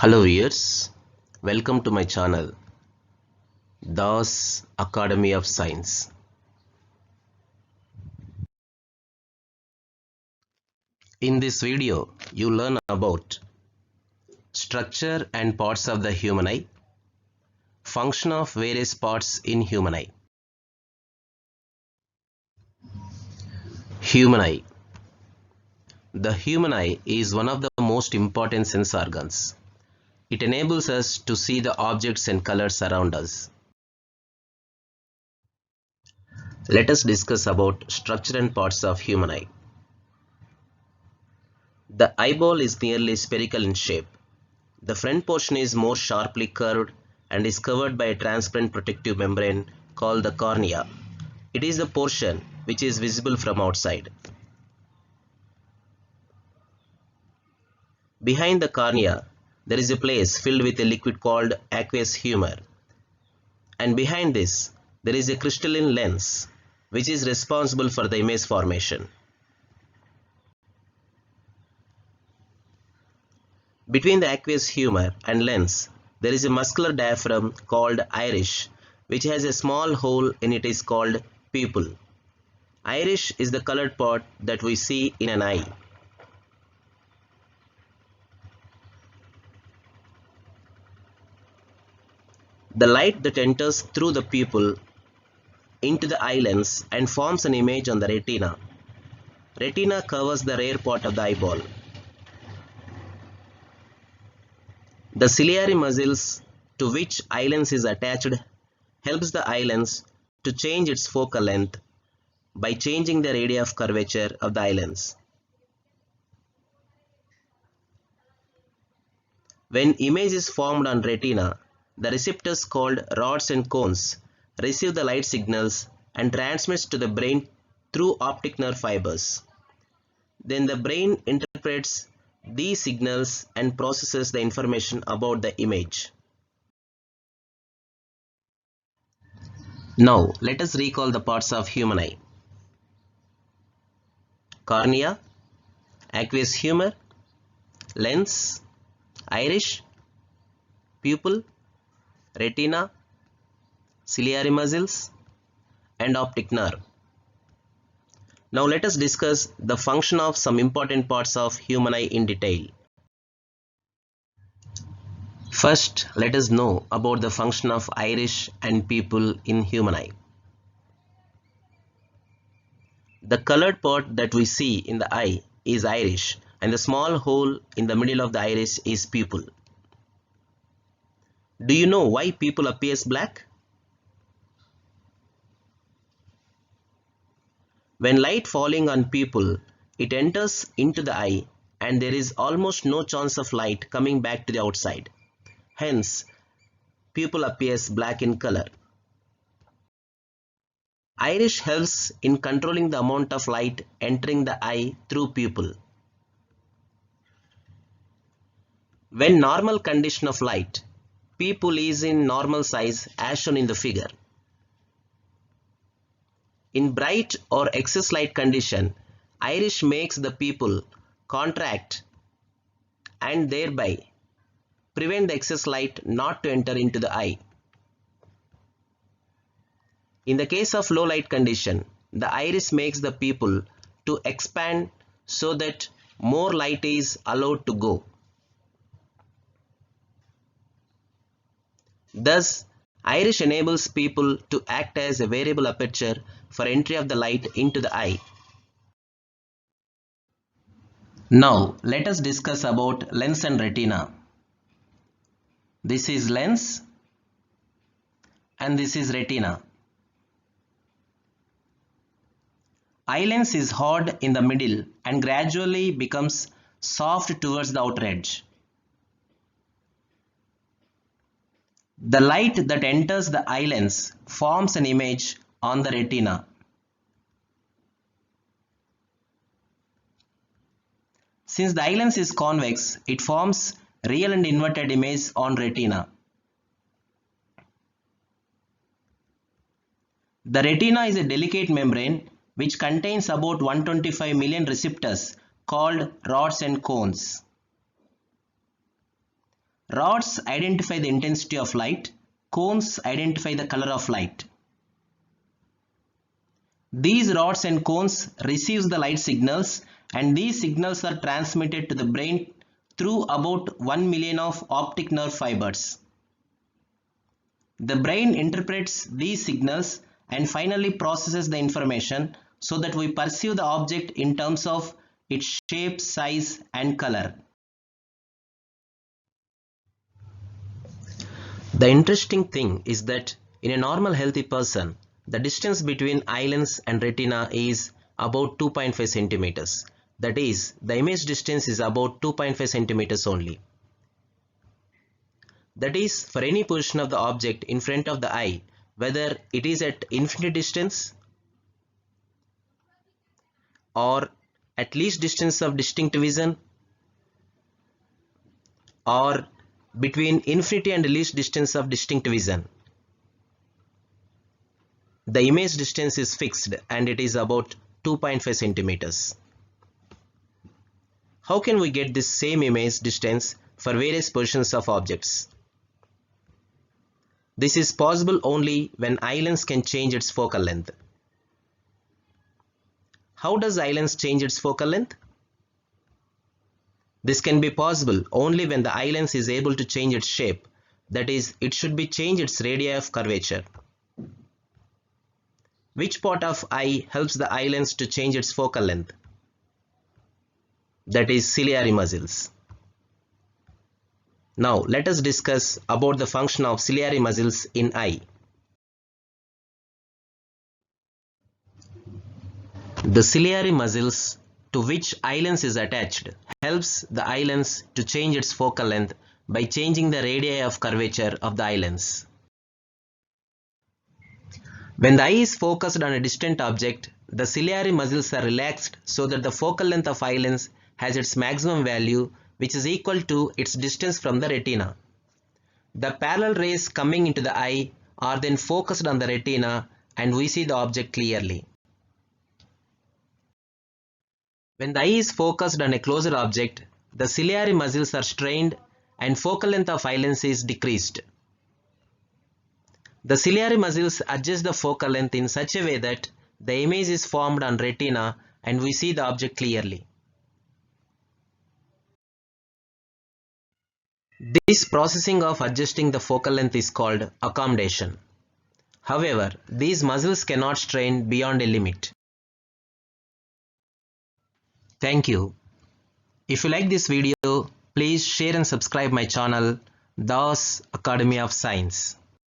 Hello viewers, welcome to my channel Das Academy of Science. In this video, you learn about structure and parts of the human eye, function of various parts in human eye. Human eye. The human eye is one of the most important sense organs. It enables us to see the objects and colors around us. Let us discuss about structure and parts of human eye. The eyeball is nearly spherical in shape. The front portion is more sharply curved and is covered by a transparent protective membrane called the cornea. It is the portion which is visible from outside. Behind the cornea, there is a place filled with a liquid called aqueous humor. And behind this, there is a crystalline lens which is responsible for the image formation. Between the aqueous humor and lens, there is a muscular diaphragm called iris, which has a small hole in it is called pupil. Iris is the colored part that we see in an eye. The light that enters through the pupil into the eye lens and forms an image on the retina. Retina covers the rear part of the eyeball. The ciliary muscles to which eye lens is attached helps the eye lens to change its focal length by changing the radii of curvature of the eye lens. When image is formed on retina, the receptors called rods and cones receive the light signals and transmits to the brain through optic nerve fibers. Then the brain interprets these signals and processes the information about the image. Now let us recall the parts of human eye. Cornea, aqueous humor, lens, iris, pupil, retina, ciliary muscles, and optic nerve. Now let us discuss the function of some important parts of human eye in detail. First, let us know about the function of iris and pupil in human eye. The colored part that we see in the eye is iris, and the small hole in the middle of the iris is pupil. Do you know why pupil appears black? When light falling on pupil, it enters into the eye and there is almost no chance of light coming back to the outside. Hence, pupil appears black in color. Iris helps in controlling the amount of light entering the eye through pupil. When normal condition of light, pupil is in normal size as shown in the figure. In bright or excess light condition, iris makes the pupil contract and thereby prevent the excess light not to enter into the eye. In the case of low light condition, the iris makes the pupil to expand so that more light is allowed to go. Thus, iris enables pupil to act as a variable aperture for entry of the light into the eye. Now, let us discuss about lens and retina. This is lens and this is retina. Eye lens is hard in the middle and gradually becomes soft towards the outer edge. The light that enters the eye lens forms an image on the retina. Since the eye lens is convex, it forms real and inverted image on retina. The retina is a delicate membrane which contains about 125 million receptors called rods and cones. Rods identify the intensity of light, cones identify the color of light. These rods and cones receive the light signals, and these signals are transmitted to the brain through about 1 million of optic nerve fibers. The brain interprets these signals and finally processes the information so that we perceive the object in terms of its shape, size, and color. The interesting thing is that in a normal healthy person, the distance between eye lens and retina is about 2.5 centimeters. That is, the image distance is about 2.5 centimeters only. That is, for any position of the object in front of the eye, whether it is at infinite distance or at least distance of distinct vision, or between infinity and least distance of distinct vision, the image distance is fixed and it is about 2.5 centimeters. How can we get this same image distance for various positions of objects? This is possible only when eye lens can change its focal length. How does eye lens change its focal length? This can be possible only when the eye lens is able to change its shape, that is, it should be change its radii of curvature. Which part of eye helps the eye lens to change its focal length? That is ciliary muscles. Now let us discuss about the function of ciliary muscles in eye. The ciliary muscles to which eye lens is attached helps the eye lens to change its focal length by changing the radii of curvature of the eye lens. When the eye is focused on a distant object, the ciliary muscles are relaxed so that the focal length of eye lens has its maximum value, which is equal to its distance from the retina. The parallel rays coming into the eye are then focused on the retina and we see the object clearly. When the eye is focused on a closer object, the ciliary muscles are strained and focal length of eye lens is decreased. The ciliary muscles adjust the focal length in such a way that the image is formed on retina and we see the object clearly. This processing of adjusting the focal length is called accommodation. However, these muscles cannot strain beyond a limit. Thank you. If you like this video, please share and subscribe my channel, Das Academy of Science.